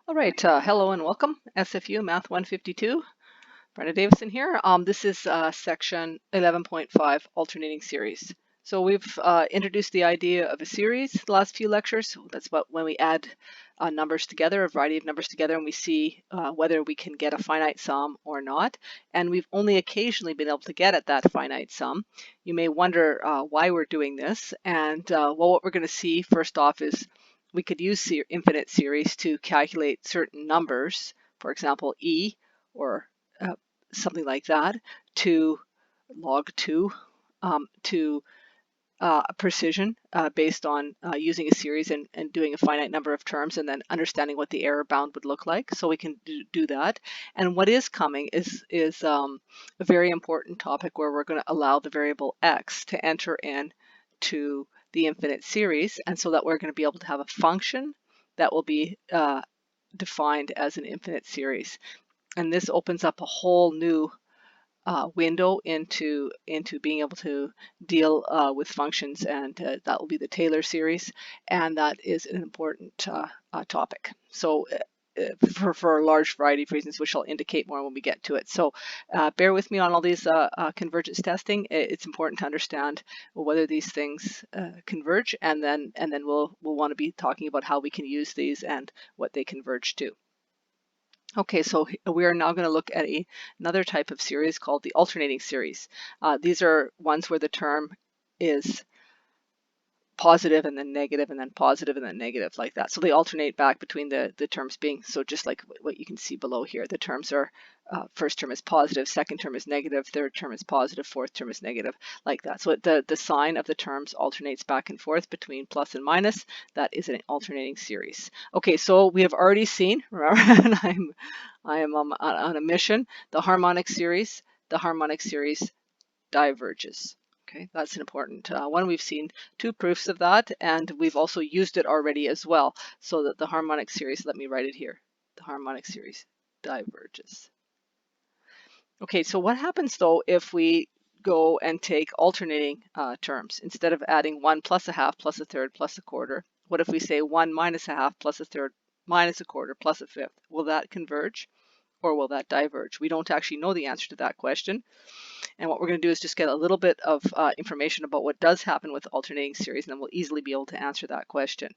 All right, hello and welcome. SFU Math 152. Brenda Davison here. This is section 11.5, alternating series. So we've introduced the idea of a series the last few lectures. That's about when we add numbers together, a variety of numbers together, and we see whether we can get a finite sum or not. And we've only occasionally been able to get at that finite sum. You may wonder why we're doing this. And well, what we're going to see first off is we could use infinite series to calculate certain numbers, for example, e, or something like that, to log 2 to precision based on using a series and doing a finite number of terms and then understanding what the error bound would look like. So we can do that. And what is coming is a very important topic where we're going to allow the variable x to enter in to the infinite series, and so that we're going to be able to have a function that will be defined as an infinite series. And this opens up a whole new window into being able to deal with functions, and that will be the Taylor series, and that is an important topic. So for a large variety of reasons, which I'll indicate more when we get to it. So bear with me on all these convergence testing. It's important to understand whether these things converge, and then we'll want to be talking about how we can use these and what they converge to. Okay, so we are now going to look at another type of series called the alternating series. These are ones where the term is positive and then negative and then positive and then negative, like that. So they alternate back between the terms being, so just like what you can see below here, the terms are first term is positive, second term is negative, third term is positive, fourth term is negative, like that. So the sign of the terms alternates back and forth between plus and minus. That is an alternating series. Okay, so we have already seen, remember, and I am on a mission, the harmonic series. The harmonic series diverges. Okay, that's an important one. We've seen two proofs of that, and we've also used it already as well. So that the harmonic series, let me write it here, the harmonic series diverges. Okay, so what happens though if we go and take alternating terms? Instead of adding 1 plus a half plus a third plus a quarter, what if we say 1 minus a half plus a third minus a quarter plus a fifth? Will that converge or will that diverge? We don't actually know the answer to that question. And what we're going to do is just get a little bit of information about what does happen with alternating series, and then we'll easily be able to answer that question.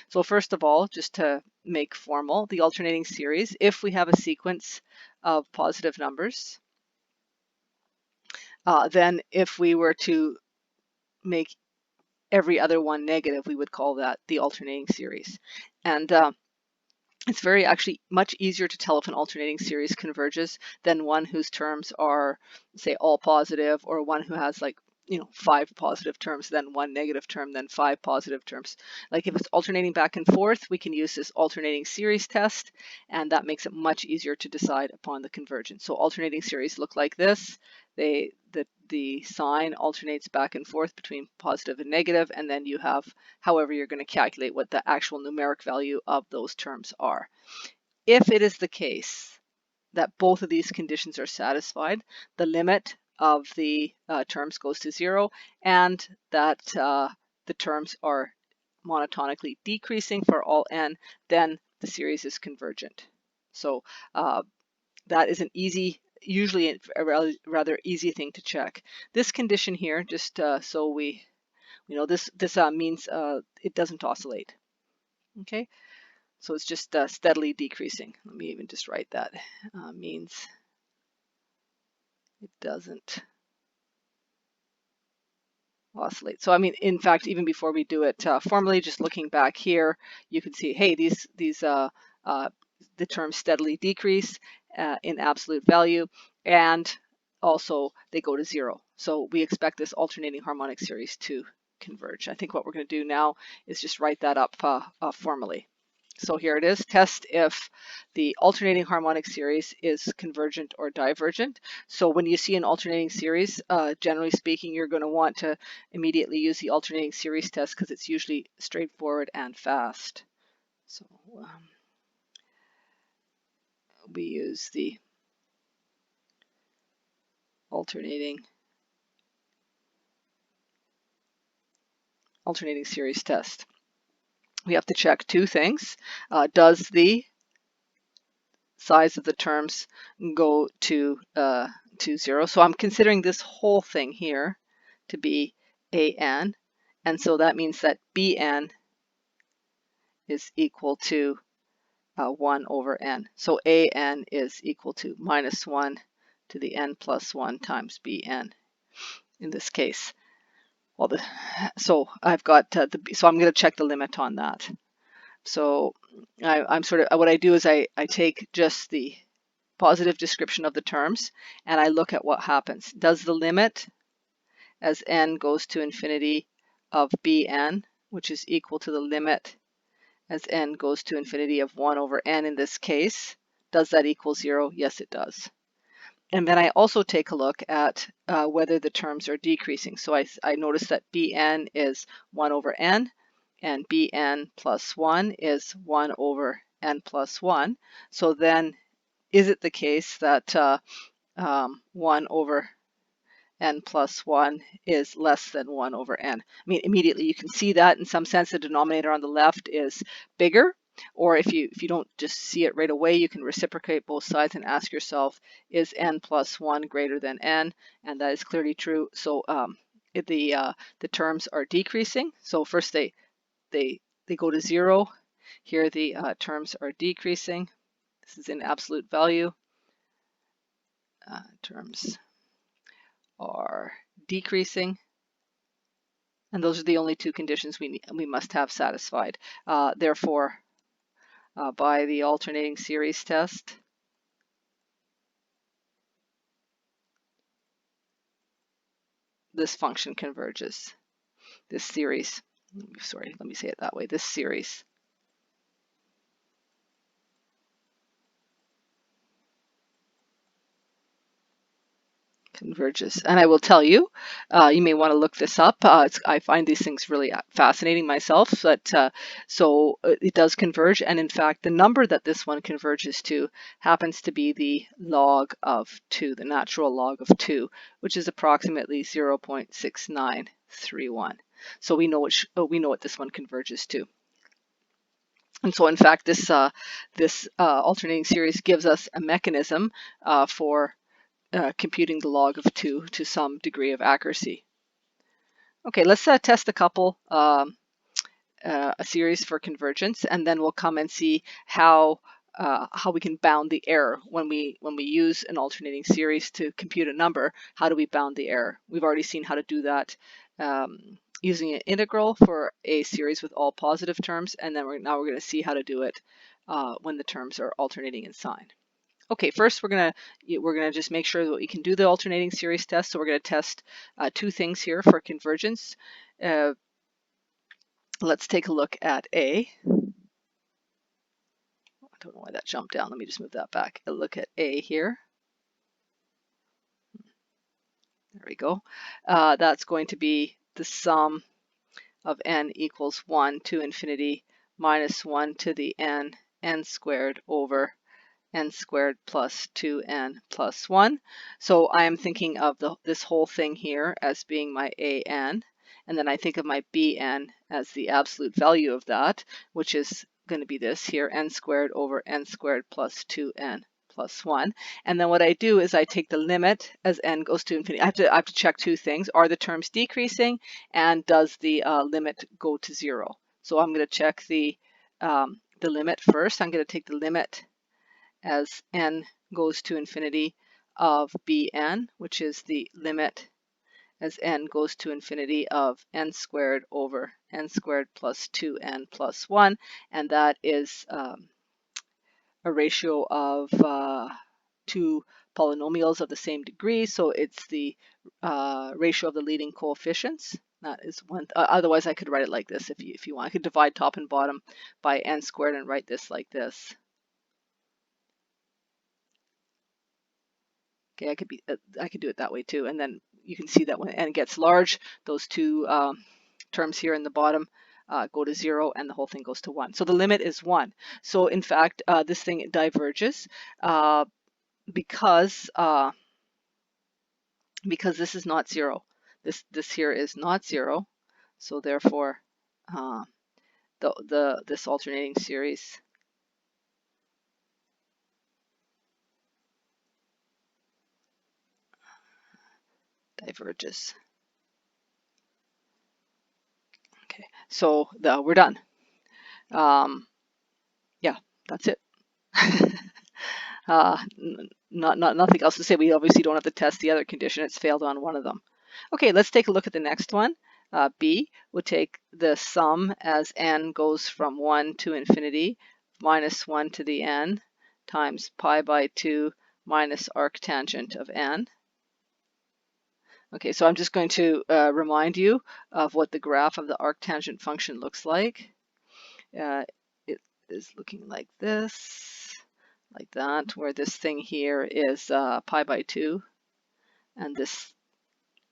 So first of all, just to make formal, the alternating series, if we have a sequence of positive numbers, then if we were to make every other one negative, we would call that the alternating series. And it's very actually much easier to tell if an alternating series converges than one whose terms are, say, all positive, or one who has, like, 5 positive terms, then 1 negative term, then 5 positive terms. Like if it's alternating back and forth, we can use this alternating series test, and that makes it much easier to decide upon the convergence. So alternating series look like this. The sign alternates back and forth between positive and negative, and then you have however you're going to calculate what the actual numeric value of those terms are. If it is the case that both of these conditions are satisfied, the limit of the terms goes to 0, and that the terms are monotonically decreasing for all n, then the series is convergent. So that is an easy, usually a rather easy thing to check. This condition here, just so we know, this means it doesn't oscillate. Okay, so it's just steadily decreasing. Let me even just write that. Means it doesn't oscillate. So I mean, in fact, even before we do it formally, just looking back here, you can see, hey, the terms steadily decrease in absolute value, and also they go to 0. So we expect this alternating harmonic series to converge. I think what we're going to do now is just write that up formally. So here it is, test if the alternating harmonic series is convergent or divergent. So when you see an alternating series, generally speaking, you're going to want to immediately use the alternating series test because it's usually straightforward and fast. So we use the alternating series test. We have to check two things. Does the sides of the terms go to 0. So I'm considering this whole thing here to be an, and so that means that bn is equal to 1 over n. So an is equal to minus 1 to the n plus 1 times bn in this case. Well, so I've got so I'm going to check the limit on that. So I'm sort of, what I do is I take just the positive description of the terms and I look at what happens. Does the limit as n goes to infinity of bn, which is equal to the limit as n goes to infinity of 1 over n in this case, does that equal 0? Yes, it does. And then I also take a look at whether the terms are decreasing. So I notice that bn is 1 over n, and bn plus 1 is 1 over n plus 1. So then is it the case that 1 over n plus 1 is less than 1 over n? I mean, immediately you can see that in some sense the denominator on the left is bigger. Or if you don't just see it right away, you can reciprocate both sides and ask yourself, is n plus 1 greater than n? And that is clearly true. So the terms are decreasing. So first they go to 0. Here the terms are decreasing. This is in absolute value. Terms are decreasing. And those are the only two conditions we must have satisfied. Therefore, by the alternating series test, this function converges. This series, sorry, let me say it that way, this series converges. And I will tell you, you may want to look this up. I find these things really fascinating myself. But so it does converge, and in fact, the number that this one converges to happens to be the log of 2, the natural log of 2, which is approximately 0.6931. So we know what this one converges to. And so, in fact, this alternating series gives us a mechanism for computing the log of 2 to some degree of accuracy. Okay, let's test a couple, a series for convergence, and then we'll come and see how we can bound the error when we use an alternating series to compute a number. How do we bound the error? We've already seen how to do that using an integral for a series with all positive terms, and then now we're going to see how to do it when the terms are alternating in sign. Okay, first we're gonna just make sure that we can do the alternating series test. So we're gonna test two things here for convergence. Let's take a look at A. I don't know why that jumped down. Let me just move that back. A look at A here. There we go. That's going to be the sum of n equals 1 to infinity minus 1 to the n squared over n squared plus 2n plus 1. So I am thinking of this whole thing here as being my an, and then I think of my bn as the absolute value of that, which is going to be this here, n squared over n squared plus 2n plus 1. And then what I do is I take the limit as n goes to infinity. I have to check two things. Are the terms decreasing, and does the limit go to 0? So I'm going to check the limit first. I'm going to take the limit as n goes to infinity of bn, which is the limit as n goes to infinity of n squared over n squared plus 2n plus 1, and that is a ratio of two polynomials of the same degree, so it's the ratio of the leading coefficients. That is one. Otherwise, I could write it like this if you want. I could divide top and bottom by n squared and write this like this. Okay, I could do it that way too, and then you can see that when n gets large, those two terms here in the bottom go to 0, and the whole thing goes to 1. So the limit is 1. So in fact, this thing diverges because this is not 0. This here is not 0. So therefore, this alternating series diverges. Okay, so we're done. Yeah, that's it. Nothing else to say. We obviously don't have to test the other condition. It's failed on one of them. Okay, let's take a look at the next one. B, we'll take the sum as n goes from 1 to infinity, minus 1 to the n, times pi by 2 minus arctangent of n. Okay, so I'm just going to remind you of what the graph of the arctangent function looks like. It is looking like this, like that, where this thing here is pi by 2, and this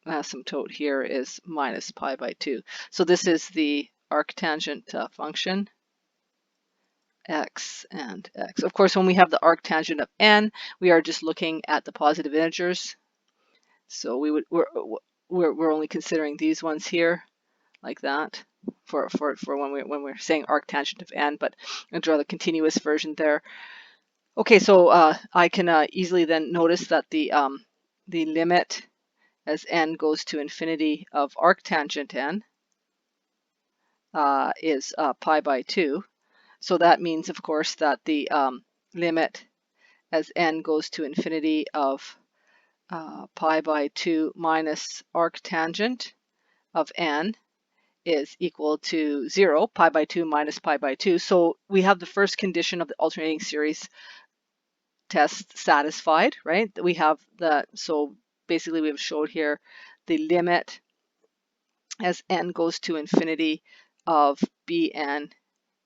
asymptote here is minus pi by 2. So this is the arctangent function, x and x. Of course, when we have the arctangent of n, we are just looking at the positive integers. So we're only considering these ones here, like that, for when we're saying arctangent of n. But I'll draw the continuous version there. Okay, so I can easily then notice that the limit as n goes to infinity of arctangent n is pi by 2. So that means, of course, that the limit as n goes to infinity of pi by 2 minus arctangent of n is equal to 0, pi by 2 minus pi by 2. So we have the first condition of the alternating series test satisfied, right? We have the, so basically we've showed here the limit as n goes to infinity of bn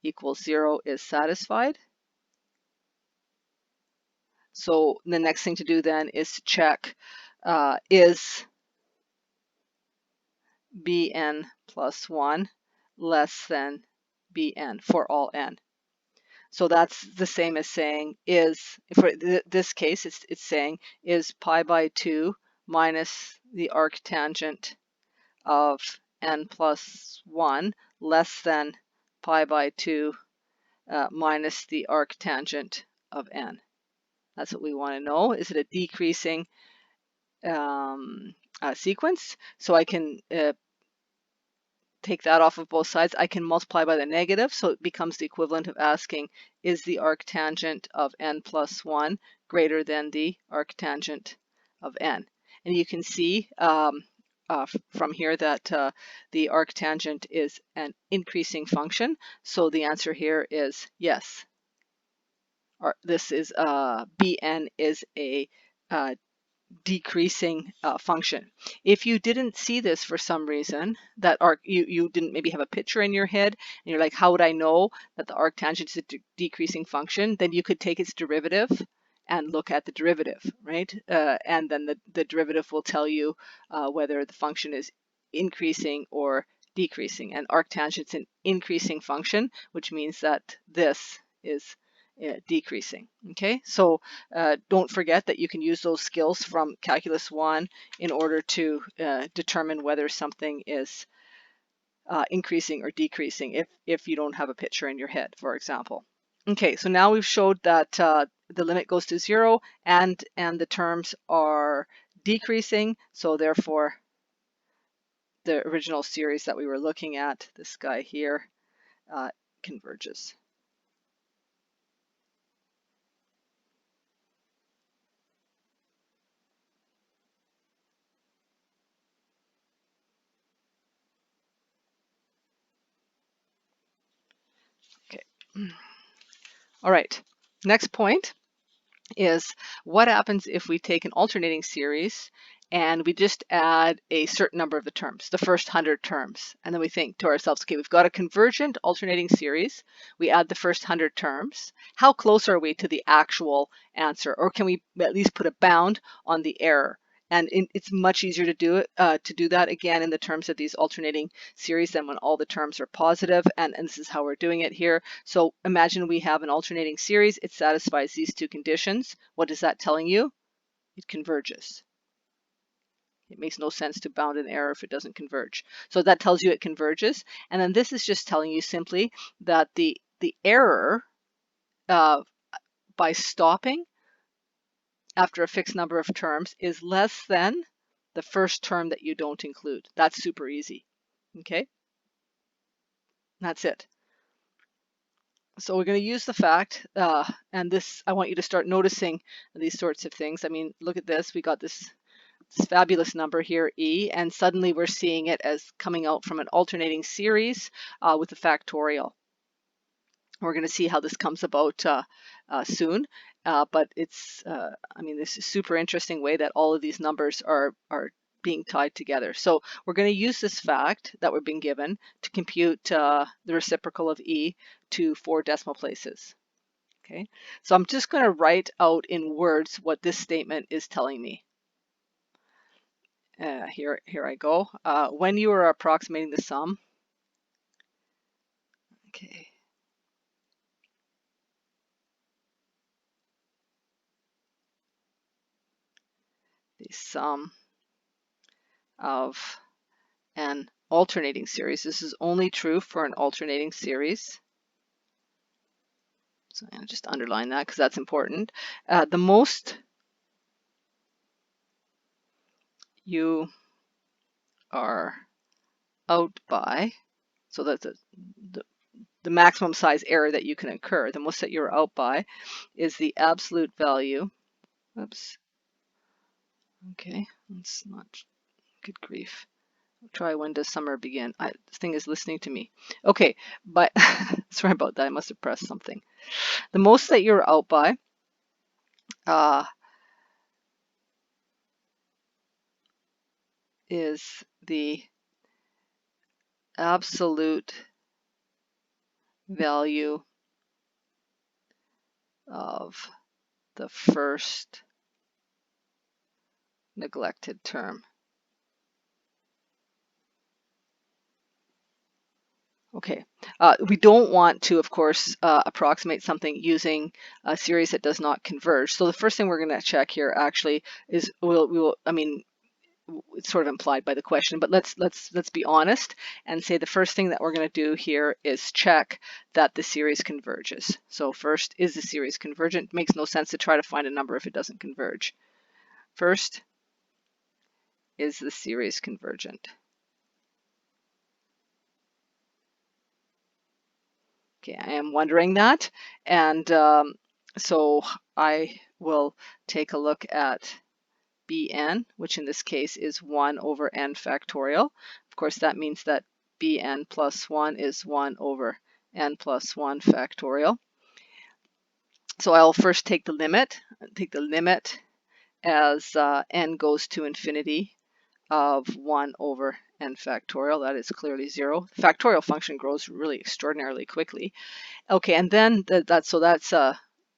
equals 0 is satisfied. So the next thing to do then is to check is bn plus 1 less than bn for all n. So that's the same as saying is, for this case, it's saying is pi by 2 minus the arctangent of n plus 1 less than pi by 2 minus the arctangent of n. That's what we want to know. Is it a decreasing sequence? So I can take that off of both sides. I can multiply by the negative, so it becomes the equivalent of asking, is the arctangent of n plus 1 greater than the arctangent of n? And you can see from here that the arctangent is an increasing function, so the answer here is yes. This is bn is a decreasing function. If you didn't see this for some reason, that you didn't maybe have a picture in your head, and you're like, how would I know that the arctangent is a decreasing function? Then you could take its derivative and look at the derivative, right? And then the derivative will tell you whether the function is increasing or decreasing. And arctangent's an increasing function, which means that this is decreasing. Okay, so don't forget that you can use those skills from Calculus 1 in order to determine whether something is increasing or decreasing if you don't have a picture in your head, for example. Okay, so now we've showed that the limit goes to 0 and the terms are decreasing, so therefore the original series that we were looking at, this guy here, converges. Okay. All right, next point is what happens if we take an alternating series and we just add a certain number of the terms, the first 100 terms, and then we think to ourselves, okay, we've got a convergent alternating series, we add the first 100 terms, how close are we to the actual answer, or can we at least put a bound on the error? And it's much easier to do it to do that again in the terms of these alternating series than when all the terms are positive. And this is how we're doing it here. So imagine we have an alternating series. It satisfies these two conditions. What is that telling you? It converges. It makes no sense to bound an error if it doesn't converge. So that tells you it converges. And then this is just telling you simply that the error by stopping after a fixed number of terms is less than the first term that you don't include. That's super easy. Okay, that's it. So we're going to use the fact, and this, I want you to start noticing these sorts of things. I mean, look at this. We got this fabulous number here, E, and suddenly we're seeing it as coming out from an alternating series with a factorial. We're going to see how this comes about soon, but it's, I mean, this is super interesting way that all of these numbers are being tied together. So we're going to use this fact that we're being given to compute the reciprocal of E to 4 decimal places. Okay, so I'm just going to write out in words what this statement is telling me. Here I go. When you are approximating the sum, okay, the sum of an alternating series. This is only true for an alternating series. So I'm going to just underline that because that's important. The most you are out by, so that's the maximum size error that you can incur, the most that you're out by is the absolute value. Oops. Okay, that's not good grief. Try when does summer begin? This thing is listening to me. Okay, but sorry about that. I must have pressed something. The most that you're out by is the absolute value of the first neglected term. Okay, we don't want to, of course, approximate something using a series that does not converge. So the first thing we're going to check here actually is I mean, it's sort of implied by the question, but let's be honest and say the first thing that we're going to do here is check that the series converges. So first, is the series convergent? It makes no sense to try to find a number if it doesn't converge. First, is the series convergent? Okay, I am wondering that, and so I will take a look at Bn, which in this case is 1 over n factorial. Of course, that means that Bn plus 1 is 1 over n plus 1 factorial. So I'll first take the limit as n goes to infinity of 1 over n factorial. That is clearly 0. The factorial function grows really extraordinarily quickly. Okay, and then that's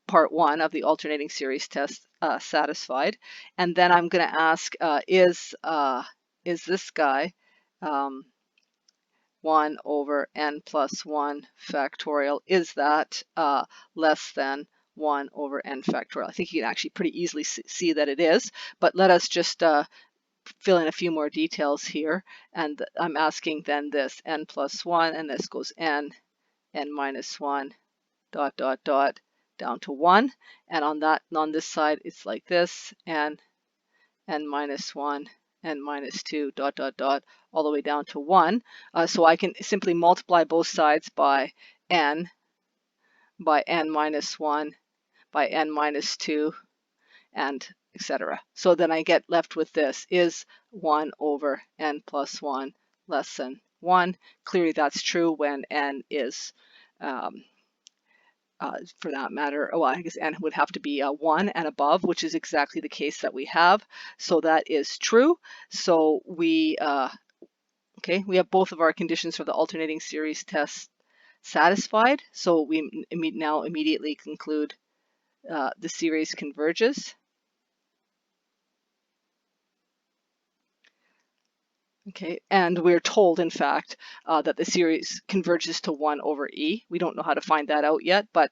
part 1 of the alternating series test satisfied. And then I'm going to ask, is this guy 1 over n plus 1 factorial, is that less than 1 over n factorial? I think you can actually pretty easily see that it is, but let us just fill in a few more details here. And I'm asking then this, n plus 1, and this goes n minus 1, dot, dot, dot, down to 1. And on this side, it's like this, n minus 1, n minus 2, dot, dot, dot, all the way down to 1. So I can simply multiply both sides by n minus 1, by n minus 2, and etc. So then I get left with this, is 1 over n plus 1 less than 1. Clearly that's true when n is, for that matter, well, I guess n would have to be 1 and above, which is exactly the case that we have. So that is true. So we, okay, we have both of our conditions for the alternating series test satisfied. So we now immediately conclude the series converges. Okay, and we're told, in fact, that the series converges to 1 over e. We don't know how to find that out yet, but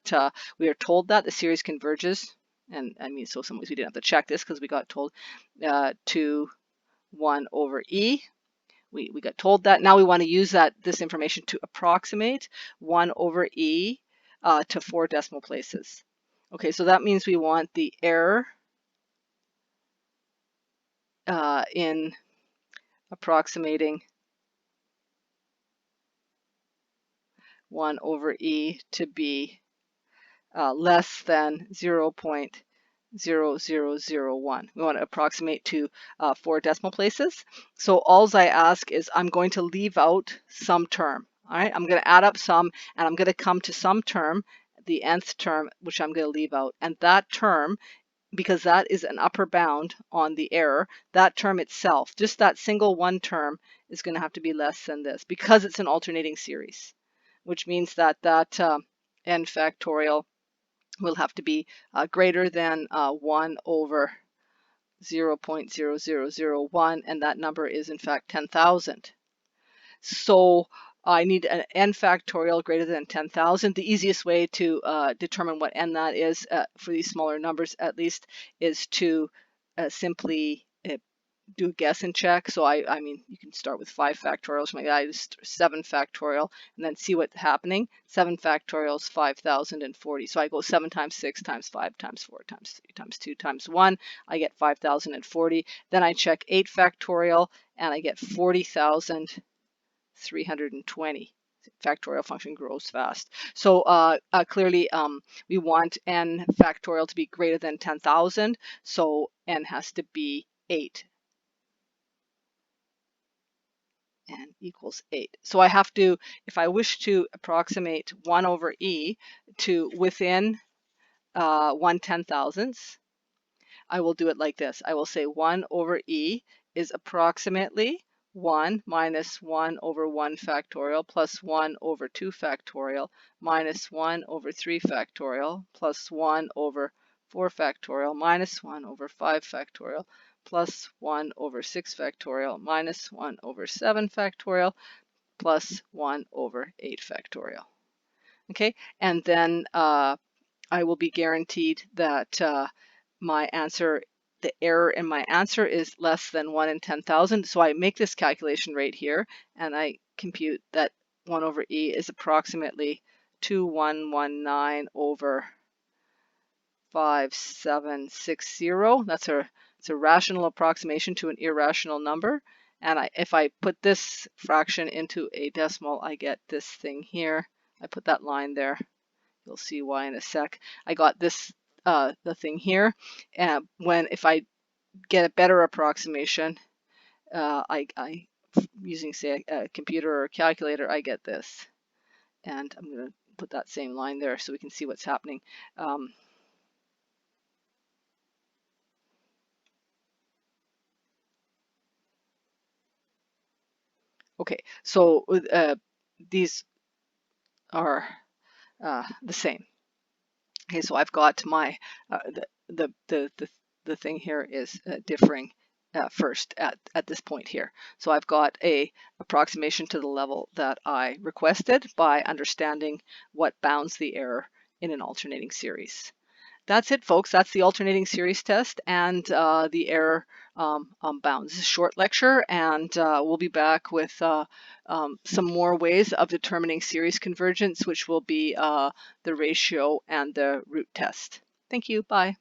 we are told that the series converges, and I mean, so some ways we didn't have to check this because we got told to 1 over e. We got told that. Now we want to use this information to approximate 1 over e to 4 decimal places. Okay, so that means we want the error in approximating 1 over e to be less than 0.0001. We want to approximate to 4 decimal places. So all I ask is I'm going to leave out some term. All right, I'm going to add up some, and I'm going to come to some term, the nth term, which I'm going to leave out. And that term, because that is an upper bound on the error, that term itself, just that single one term, is going to have to be less than this because it's an alternating series, which means that n factorial will have to be greater than 1 over 0.0001, and that number is in fact 10,000. So I need an n factorial greater than 10,000. The easiest way to determine what n that is for these smaller numbers at least is to simply do a guess and check. So I mean, you can start with 5 factorial, something like that, just 7 factorial, and then see what's happening. 7 factorial is 5,040. So I go 7 times 6 times 5 times 4 times 3 times 2 times 1. I get 5,040. Then I check 8 factorial, and I get 40,320. Factorial function grows fast. So clearly we want n factorial to be greater than 10,000. So n has to be 8. And equals 8. So I have to, if I wish to approximate 1 over e to within 1/10,000ths, I will do it like this. I will say 1 over e is approximately 1 minus 1 over 1 factorial plus 1 over 2 factorial minus 1 over 3 factorial plus 1 over 4 factorial minus 1 over 5 factorial plus 1 over 6 factorial minus 1 over 7 factorial plus 1 over 8 factorial. Okay, and then I will be guaranteed that my answer, the error in my answer is less than 1 in 10,000. So I make this calculation right here, and I compute that 1 over e is approximately 2119 over 5760. That's it's a rational approximation to an irrational number. And if I put this fraction into a decimal, I get this thing here. I put that line there. You'll see why in a sec. I got this, the thing here. And if I get a better approximation, using say a computer or a calculator, I get this. And I'm going to put that same line there so we can see what's happening. Okay, so these are the same. Okay, so I've got my the thing here is differing first at this point here. So I've got a approximation to the level that I requested by understanding what bounds the error in an alternating series. That's it, folks. That's the alternating series test and the error bounds. This is a short lecture, and we'll be back with some more ways of determining series convergence, which will be the ratio and the root test. Thank you. Bye.